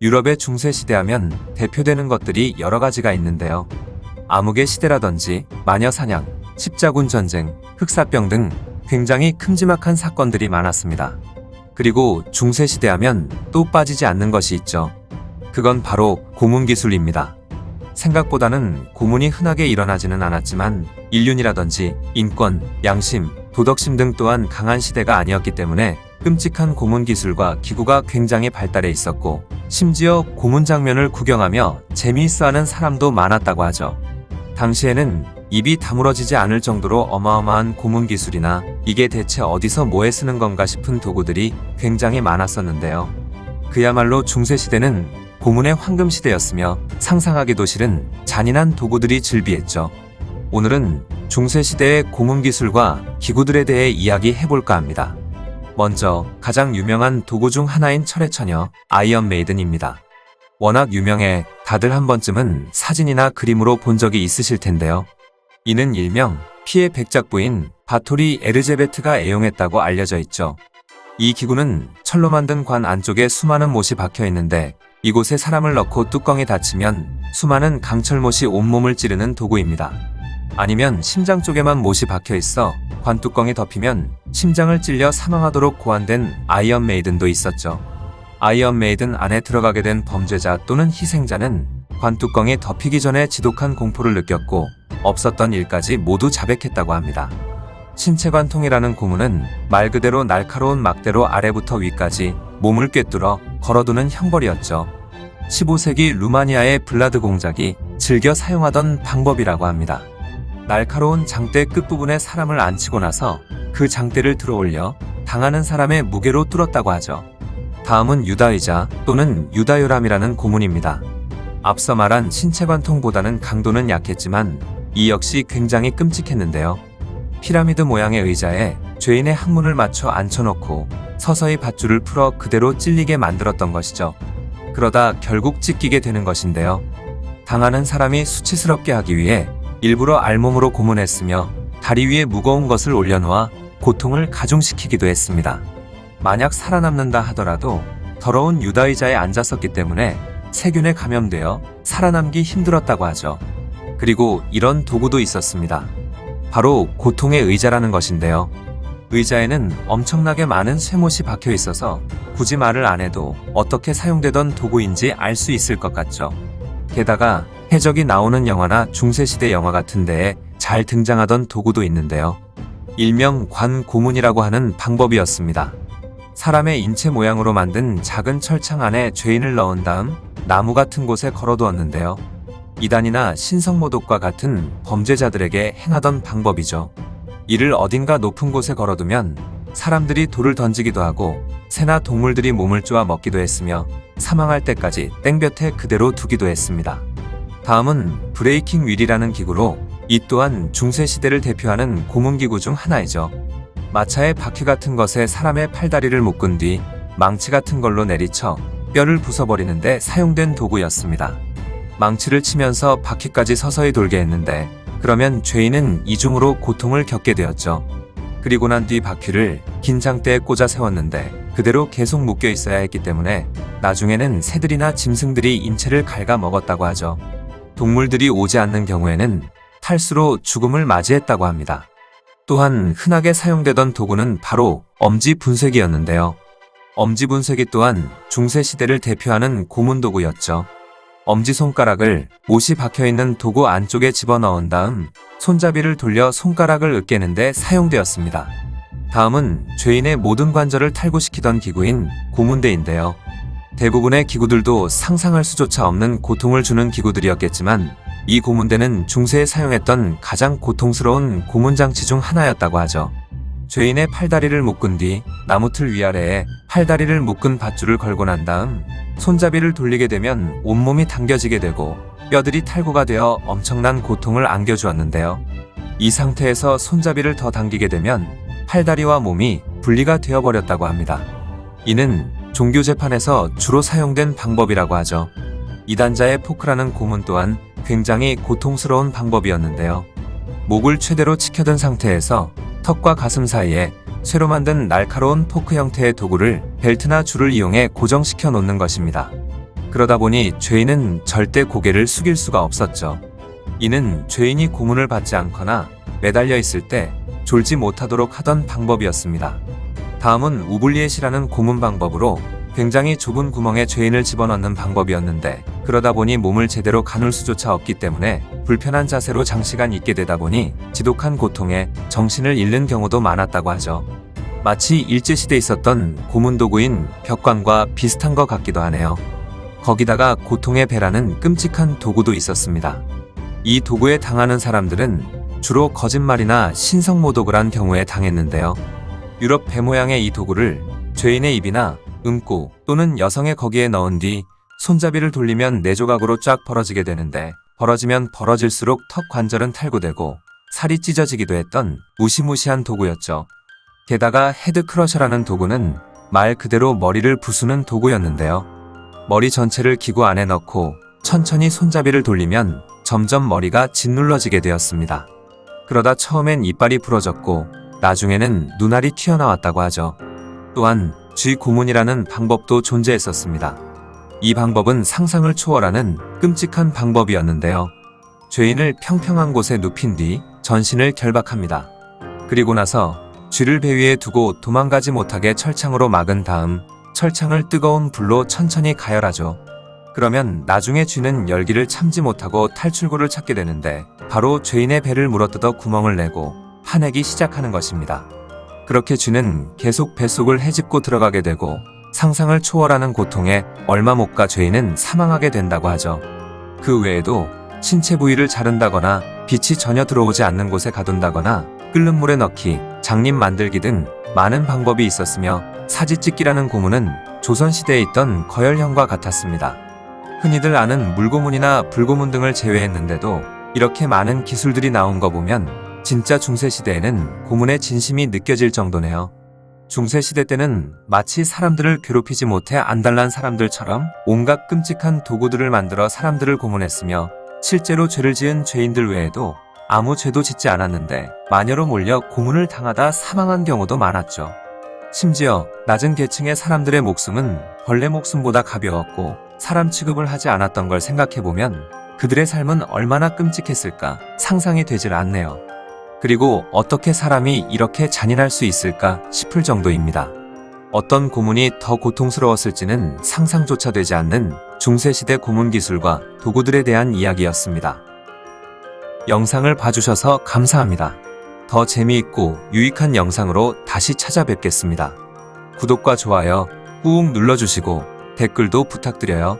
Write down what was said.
유럽의 중세시대 하면 대표되는 것들이 여러 가지가 있는데요. 암흑의 시대라든지 마녀사냥, 십자군 전쟁, 흑사병 등 굉장히 큼지막한 사건들이 많았습니다. 그리고 중세시대 하면 또 빠지지 않는 것이 있죠. 그건 바로 고문기술입니다. 생각보다는 고문이 흔하게 일어나지는 않았지만 인륜이라든지 인권, 양심, 도덕심 등 또한 강한 시대가 아니었기 때문에 끔찍한 고문 기술과 기구가 굉장히 발달해 있었고, 심지어 고문 장면을 구경하며 재미있어하는 사람도 많았다고 하죠. 당시에는 입이 다물어지지 않을 정도로 어마어마한 고문 기술이나 이게 대체 어디서 뭐에 쓰는 건가 싶은 도구들이 굉장히 많았었는데요. 그야말로 중세시대는 고문의 황금시대였으며 상상하기도 싫은 잔인한 도구들이 즐비했죠. 오늘은 중세시대의 고문 기술과 기구들에 대해 이야기해볼까 합니다. 먼저 가장 유명한 도구 중 하나인 철의 처녀 아이언 메이든입니다. 워낙 유명해 다들 한 번쯤은 사진이나 그림으로 본 적이 있으실 텐데요. 이는 일명 피의 백작부인 바토리 에르제베트가 애용했다고 알려져 있죠. 이 기구는 철로 만든 관 안쪽에 수많은 못이 박혀 있는데 이곳에 사람을 넣고 뚜껑이 닫히면 수많은 강철못이 온몸을 찌르는 도구입니다. 아니면 심장 쪽에만 못이 박혀 있어 관 뚜껑이 덮이면 심장을 찔려 사망하도록 고안된 아이언 메이든도 있었죠. 아이언 메이든 안에 들어가게 된 범죄자 또는 희생자는 관 뚜껑이 덮이기 전에 지독한 공포를 느꼈고 없었던 일까지 모두 자백했다고 합니다. 신체관통이라는 고문은 말 그대로 날카로운 막대로 아래부터 위까지 몸을 꿰뚫어 걸어두는 형벌이었죠. 15세기 루마니아의 블라드 공작이 즐겨 사용하던 방법이라고 합니다. 날카로운 장대 끝부분에 사람을 앉히고 나서 그 장대를 들어올려 당하는 사람의 무게로 뚫었다고 하죠. 다음은 유다의자 또는 유다요람이라는 고문입니다. 앞서 말한 신체관통보다는 강도는 약했지만 이 역시 굉장히 끔찍했는데요. 피라미드 모양의 의자에 죄인의 항문을 맞춰 앉혀놓고 서서히 밧줄을 풀어 그대로 찔리게 만들었던 것이죠. 그러다 결국 찢기게 되는 것인데요. 당하는 사람이 수치스럽게 하기 위해 일부러 알몸으로 고문했으며 다리 위에 무거운 것을 올려놓아 고통을 가중시키기도 했습니다. 만약 살아남는다 하더라도 더러운 유다의자에 앉았었기 때문에 세균에 감염되어 살아남기 힘들었다고 하죠. 그리고 이런 도구도 있었습니다. 바로 고통의 의자라는 것인데요. 의자에는 엄청나게 많은 쇠못이 박혀 있어서 굳이 말을 안 해도 어떻게 사용되던 도구인지 알 수 있을 것 같죠. 게다가 해적이 나오는 영화나 중세시대 영화 같은 데에 잘 등장하던 도구도 있는데요. 일명 관고문이라고 하는 방법이었습니다. 사람의 인체 모양으로 만든 작은 철창 안에 죄인을 넣은 다음 나무 같은 곳에 걸어두었는데요. 이단이나 신성모독과 같은 범죄자들에게 행하던 방법이죠. 이를 어딘가 높은 곳에 걸어두면 사람들이 돌을 던지기도 하고 새나 동물들이 몸을 쪼아 먹기도 했으며 사망할 때까지 땡볕에 그대로 두기도 했습니다. 다음은 브레이킹 윌이라는 기구로 이 또한 중세시대를 대표하는 고문기구 중 하나이죠. 마차의 바퀴 같은 것에 사람의 팔다리를 묶은 뒤 망치 같은 걸로 내리쳐 뼈를 부숴버리는데 사용된 도구였습니다. 망치를 치면서 바퀴까지 서서히 돌게 했는데 그러면 죄인은 이중으로 고통을 겪게 되었죠. 그리고 난 뒤 바퀴를 긴 장대에 꽂아 세웠는데 그대로 계속 묶여 있어야 했기 때문에 나중에는 새들이나 짐승들이 인체를 갉아먹었다고 하죠. 동물들이 오지 않는 경우에는 탈수로 죽음을 맞이했다고 합니다. 또한 흔하게 사용되던 도구는 바로 엄지분쇄기였는데요. 엄지분쇄기 또한 중세시대를 대표하는 고문도구였죠. 엄지손가락을 못이 박혀있는 도구 안쪽에 집어넣은 다음 손잡이를 돌려 손가락을 으깨는데 사용되었습니다. 다음은 죄인의 모든 관절을 탈구시키던 기구인 고문대인데요. 대부분의 기구들도 상상할 수조차 없는 고통을 주는 기구들이었겠지만 이 고문대는 중세에 사용했던 가장 고통스러운 고문장치 중 하나였다고 하죠. 죄인의 팔다리를 묶은 뒤 나무틀 위아래에 팔다리를 묶은 밧줄을 걸고 난 다음 손잡이를 돌리게 되면 온몸이 당겨지게 되고 뼈들이 탈구가 되어 엄청난 고통을 안겨주었는데요. 이 상태에서 손잡이를 더 당기게 되면 팔다리와 몸이 분리가 되어버렸다고 합니다. 이는 종교 재판에서 주로 사용된 방법이라고 하죠. 이단자의 포크라는 고문 또한 굉장히 고통스러운 방법이었는데요. 목을 최대로 치켜든 상태에서 턱과 가슴 사이에 쇠로 만든 날카로운 포크 형태의 도구를 벨트나 줄을 이용해 고정시켜 놓는 것입니다. 그러다 보니 죄인은 절대 고개를 숙일 수가 없었죠. 이는 죄인이 고문을 받지 않거나 매달려 있을 때 졸지 못하도록 하던 방법이었습니다. 다음은 우블리엣이라는 고문 방법으로 굉장히 좁은 구멍에 죄인을 집어넣는 방법이었는데, 그러다 보니 몸을 제대로 가눌 수조차 없기 때문에 불편한 자세로 장시간 있게 되다 보니 지독한 고통에 정신을 잃는 경우도 많았다고 하죠. 마치 일제시대에 있었던 고문 도구인 벽관과 비슷한 것 같기도 하네요. 거기다가 고통의 배라는 끔찍한 도구도 있었습니다. 이 도구에 당하는 사람들은 주로 거짓말이나 신성모독을 한 경우에 당했는데요. 유럽 배 모양의 이 도구를 죄인의 입이나 음구 또는 여성의 거기에 넣은 뒤 손잡이를 돌리면 4조각으로 쫙 벌어지게 되는데, 벌어지면 벌어질수록 턱 관절은 탈구되고 살이 찢어지기도 했던 무시무시한 도구였죠. 게다가 헤드크러셔라는 도구는 말 그대로 머리를 부수는 도구였는데요. 머리 전체를 기구 안에 넣고 천천히 손잡이를 돌리면 점점 머리가 짓눌러지게 되었습니다. 그러다 처음엔 이빨이 부러졌고 나중에는 눈알이 튀어나왔다고 하죠. 또한 쥐고문이라는 방법도 존재했었습니다. 이 방법은 상상을 초월하는 끔찍한 방법이었는데요. 죄인을 평평한 곳에 눕힌 뒤 전신을 결박합니다. 그리고 나서 쥐를 배 위에 두고 도망가지 못하게 철창으로 막은 다음 철창을 뜨거운 불로 천천히 가열하죠. 그러면 나중에 쥐는 열기를 참지 못하고 탈출구를 찾게 되는데, 바로 죄인의 배를 물어뜯어 구멍을 내고 파내기 시작하는 것입니다. 그렇게 쥐는 계속 뱃속을 헤집고 들어가게 되고 상상을 초월하는 고통에 얼마 못 가 죄인은 사망하게 된다고 하죠. 그 외에도 신체 부위를 자른다거나 빛이 전혀 들어오지 않는 곳에 가둔다거나 끓는 물에 넣기, 장립 만들기 등 많은 방법이 있었으며, 사지찢기라는 고문은 조선시대에 있던 거열형과 같았습니다. 흔히들 아는 물고문이나 불고문 등을 제외했는데도 이렇게 많은 기술들이 나온 거 보면 진짜 중세시대에는 고문의 진심이 느껴질 정도네요. 중세시대 때는 마치 사람들을 괴롭히지 못해 안달난 사람들처럼 온갖 끔찍한 도구들을 만들어 사람들을 고문했으며, 실제로 죄를 지은 죄인들 외에도 아무 죄도 짓지 않았는데 마녀로 몰려 고문을 당하다 사망한 경우도 많았죠. 심지어 낮은 계층의 사람들의 목숨은 벌레 목숨보다 가벼웠고 사람 취급을 하지 않았던 걸 생각해보면 그들의 삶은 얼마나 끔찍했을까 상상이 되질 않네요. 그리고 어떻게 사람이 이렇게 잔인할 수 있을까 싶을 정도입니다. 어떤 고문이 더 고통스러웠을지는 상상조차 되지 않는 중세시대 고문 기술과 도구들에 대한 이야기였습니다. 영상을 봐주셔서 감사합니다. 더 재미있고 유익한 영상으로 다시 찾아뵙겠습니다. 구독과 좋아요 꾹 눌러주시고 댓글도 부탁드려요.